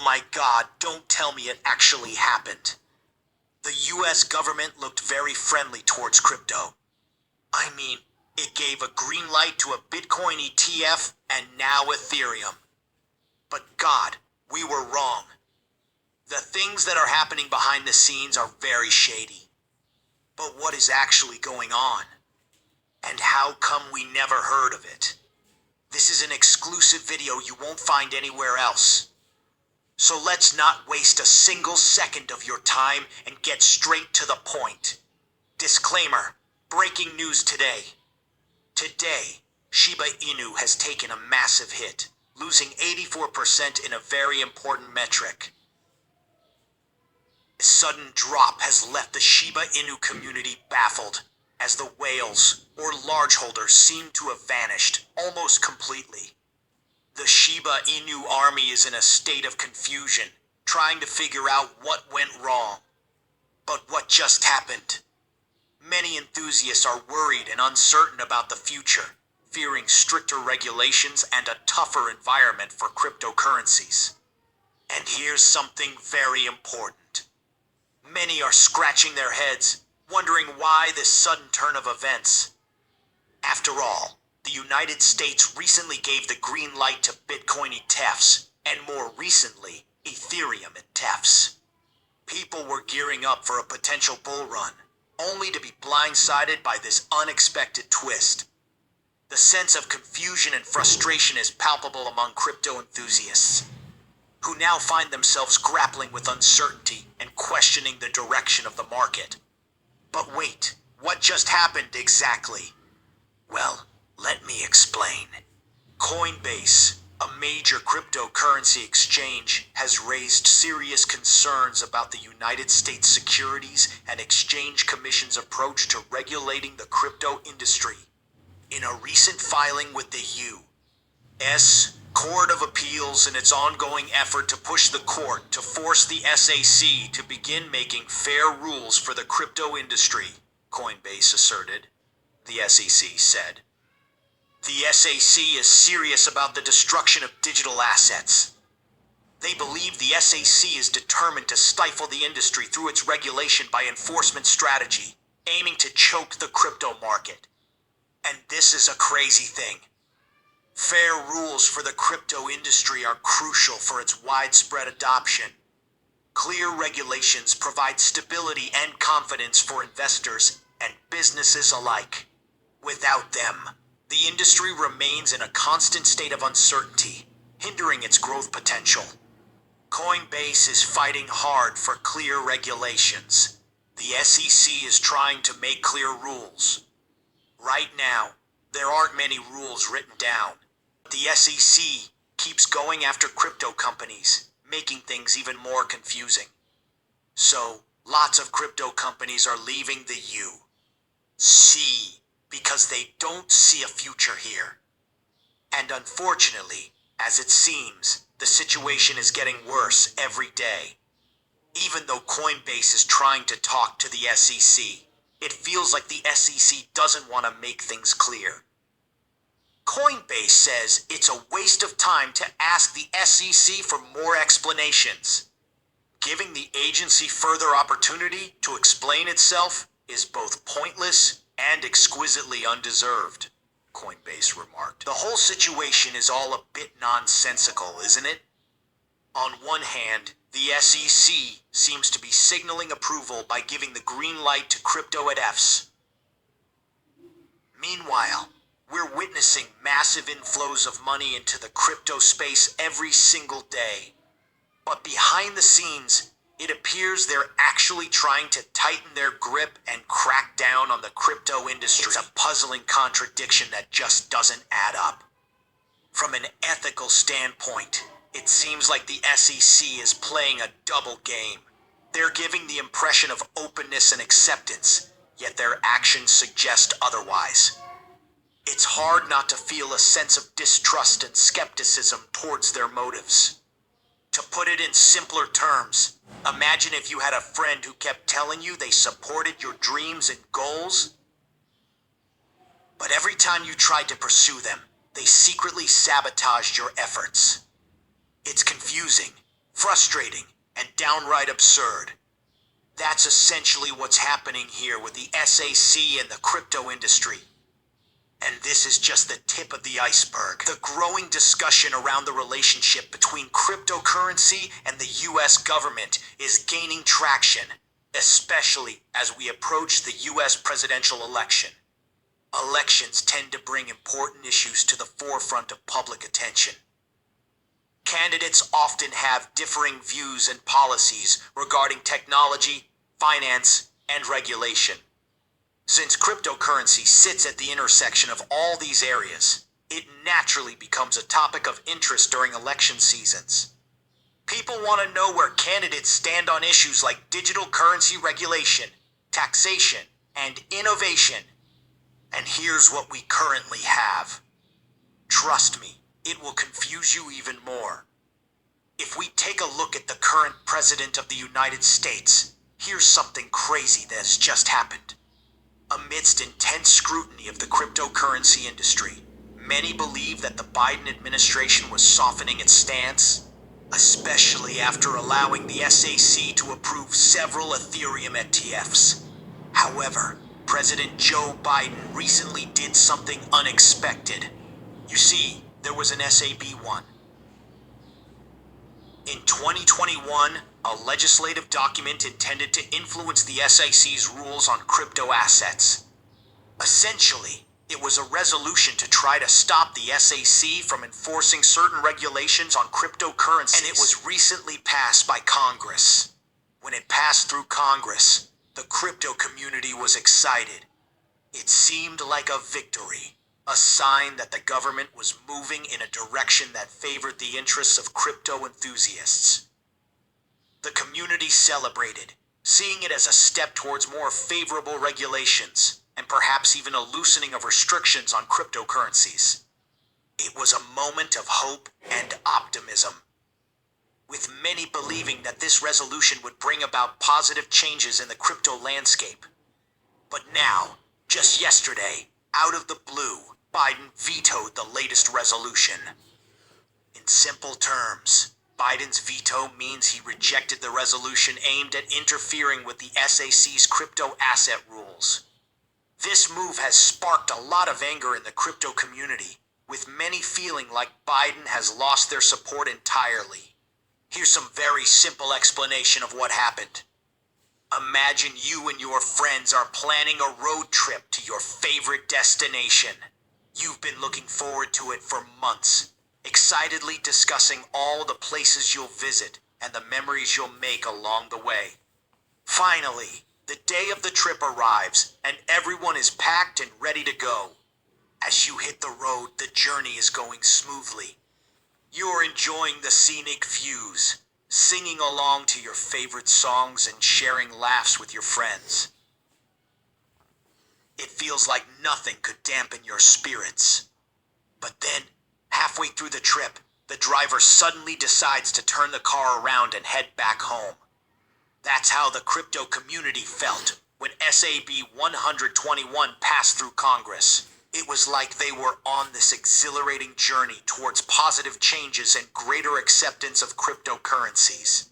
Oh my God, don't tell me it actually happened. The US government looked very friendly towards crypto. I mean, it gave a green light to a Bitcoin ETF and now Ethereum. But God, we were wrong. The things that are happening behind the scenes are very shady. But what is actually going on? And how come we never heard of it? This is an exclusive video you won't find anywhere else. So let's not waste a single second of your time and get straight to the point. Disclaimer, breaking news today. Today, Shiba Inu has taken a massive hit, losing 84% in a very important metric. This sudden drop has left the Shiba Inu community baffled, as the whales, or large holders, seem to have vanished almost completely. The Shiba Inu army is in a state of confusion, trying to figure out what went wrong. But what just happened? Many enthusiasts are worried and uncertain about the future, fearing stricter regulations and a tougher environment for cryptocurrencies. And here's something very important. Many are scratching their heads, wondering why this sudden turn of events. After all, the United States recently gave the green light to Bitcoin ETFs, and more recently, Ethereum ETFs. People were gearing up for a potential bull run, only to be blindsided by this unexpected twist. The sense of confusion and frustration is palpable among crypto enthusiasts, who now find themselves grappling with uncertainty and questioning the direction of the market. But wait, what just happened exactly? Well, let me explain. Coinbase, a major cryptocurrency exchange, has raised serious concerns about the United States Securities and Exchange Commission's approach to regulating the crypto industry. In a recent filing with the U.S. Court of Appeals, in its ongoing effort to push the court to force the SEC to begin making fair rules for the crypto industry, Coinbase asserted. The SEC said. The SEC is serious about the destruction of digital assets. They believe the SEC is determined to stifle the industry through its regulation by enforcement strategy, aiming to choke the crypto market. And this is a crazy thing. Fair rules for the crypto industry are crucial for its widespread adoption. Clear regulations provide stability and confidence for investors and businesses alike. Without them, the industry remains in a constant state of uncertainty, hindering its growth potential. Coinbase is fighting hard for clear regulations. The SEC is trying to make clear rules. Right now, there aren't many rules written down. The SEC keeps going after crypto companies, making things even more confusing. So, lots of crypto companies are leaving the U.S. because they don't see a future here. And unfortunately, as it seems, the situation is getting worse every day. Even though Coinbase is trying to talk to the SEC, it feels like the SEC doesn't want to make things clear. Coinbase says it's a waste of time to ask the SEC for more explanations. Giving the agency further opportunity to explain itself is both pointless and exquisitely undeserved, Coinbase remarked. The whole situation is all a bit nonsensical, isn't it? On one hand, the SEC seems to be signaling approval by giving the green light to crypto ETFs. Meanwhile, we're witnessing massive inflows of money into the crypto space every single day. But behind the scenes, it appears they're actually trying to tighten their grip and crack down on the crypto industry. It's a puzzling contradiction that just doesn't add up. From an ethical standpoint, it seems like the SEC is playing a double game. They're giving the impression of openness and acceptance, yet their actions suggest otherwise. It's hard not to feel a sense of distrust and skepticism towards their motives. To put it in simpler terms, imagine if you had a friend who kept telling you they supported your dreams and goals, but every time you tried to pursue them, they secretly sabotaged your efforts. It's confusing, Frustrating and downright absurd. That's essentially what's happening here with the SAC and the crypto industry. And this is just the tip of the iceberg. The growing discussion around the relationship between cryptocurrency and the US government is gaining traction, especially as we approach the US presidential election. Elections tend to bring important issues to the forefront of public attention. Candidates often have differing views and policies regarding technology, finance, and regulation. Since cryptocurrency sits at the intersection of all these areas, it naturally becomes a topic of interest during election seasons. People want to know where candidates stand on issues like digital currency regulation, taxation, and innovation. And here's what we currently have. Trust me, it will confuse you even more. If we take a look at the current president of the United States, here's something crazy that has just happened. Amidst intense scrutiny of the cryptocurrency industry, many believe that the Biden administration was softening its stance, especially after allowing the SAC to approve several Ethereum ETFs. However, President Joe Biden recently did something unexpected. You see, there was an SAB-1. In 2021, a legislative document intended to influence the SAC's rules on crypto assets. Essentially, it was a resolution to try to stop the SAC from enforcing certain regulations on cryptocurrencies, and it was recently passed by Congress. When it passed through Congress, the crypto community was excited. It seemed like a victory, a sign that the government was moving in a direction that favored the interests of crypto enthusiasts. The community celebrated, seeing it as a step towards more favorable regulations, and perhaps even a loosening of restrictions on cryptocurrencies. It was a moment of hope and optimism, with many believing that this resolution would bring about positive changes in the crypto landscape. But now, just yesterday, out of the blue, Biden vetoed the latest resolution. In simple terms, Biden's veto means he rejected the resolution aimed at interfering with the SAC's crypto asset rules. This move has sparked a lot of anger in the crypto community, with many feeling like Biden has lost their support entirely. Here's some very simple explanation of what happened. Imagine you and your friends are planning a road trip to your favorite destination. You've been looking forward to it for months, excitedly discussing all the places you'll visit and the memories you'll make along the way. Finally, the day of the trip arrives and everyone is packed and ready to go. As you hit the road, the journey is going smoothly. You're enjoying the scenic views, singing along to your favorite songs and sharing laughs with your friends. It feels like nothing could dampen your spirits. But then, halfway through the trip, the driver suddenly decides to turn the car around and head back home. That's how the crypto community felt when SAB 121 passed through Congress. It was like they were on this exhilarating journey towards positive changes and greater acceptance of cryptocurrencies.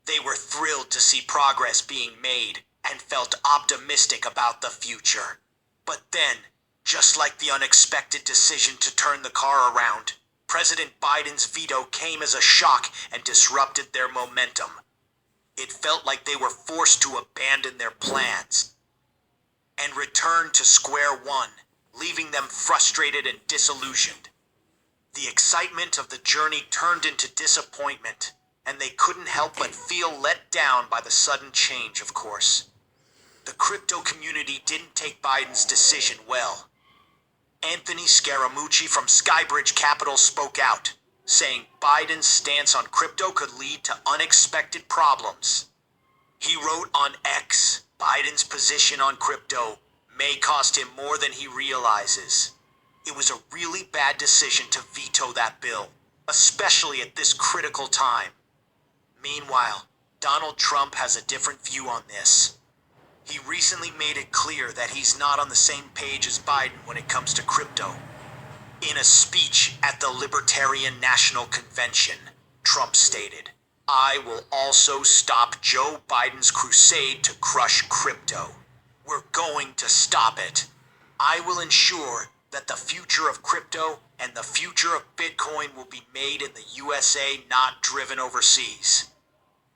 They were thrilled to see progress being made and felt optimistic about the future. But then, just like the unexpected decision to turn the car around, President Biden's veto came as a shock and disrupted their momentum. It felt like they were forced to abandon their plans and return to square one, leaving them frustrated and disillusioned. The excitement of the journey turned into disappointment, and they couldn't help but feel let down by the sudden change, of course. The crypto community didn't take Biden's decision well. Anthony Scaramucci from Skybridge Capital spoke out, saying Biden's stance on crypto could lead to unexpected problems. He wrote on X, Biden's position on crypto may cost him more than he realizes. It was a really bad decision to veto that bill, especially at this critical time. Meanwhile, Donald Trump has a different view on this. He recently made it clear that he's not on the same page as Biden when it comes to crypto. In a speech at the Libertarian National Convention, Trump stated, I will also stop Joe Biden's crusade to crush crypto. We're going to stop it. I will ensure that the future of crypto and the future of Bitcoin will be made in the USA, not driven overseas.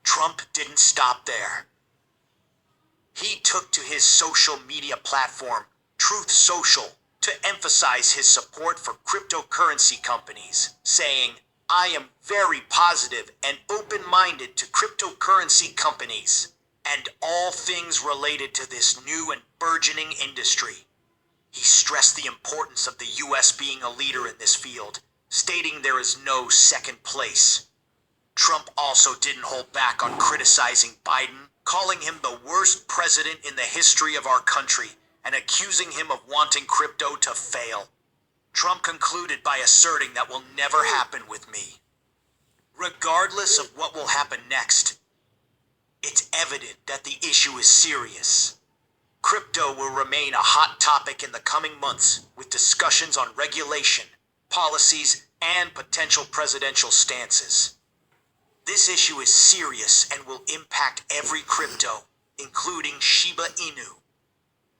Trump didn't stop there. He took to his social media platform, Truth Social, to emphasize his support for cryptocurrency companies, saying, "I am very positive and open-minded to cryptocurrency companies and all things related to this new and burgeoning industry." He stressed the importance of the US being a leader in this field, stating there is no second place. Trump also didn't hold back on criticizing Biden, calling him the worst president in the history of our country and accusing him of wanting crypto to fail. Trump concluded by asserting that will never happen with me. Regardless of what will happen next, it's evident that the issue is serious. Crypto will remain a hot topic in the coming months, with discussions on regulation, policies, and potential presidential stances. This issue is serious and will impact every crypto, including Shiba Inu.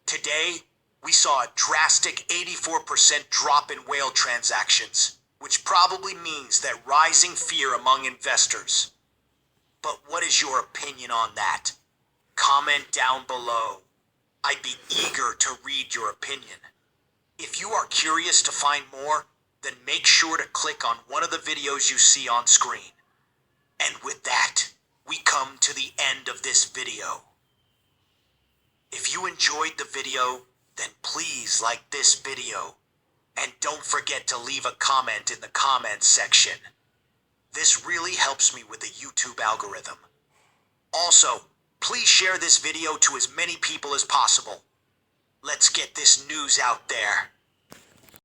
Today, we saw a drastic 84% drop in whale transactions, which probably means that rising fear among investors. But what is your opinion on that? Comment down below. I'd be eager to read your opinion. If you are curious to find more, then make sure to click on one of the videos you see on screen. And with that, we come to the end of this video. If you enjoyed the video, then please like this video. And don't forget to leave a comment in the comments section. This really helps me with the YouTube algorithm. Also, please share this video to as many people as possible. Let's get this news out there.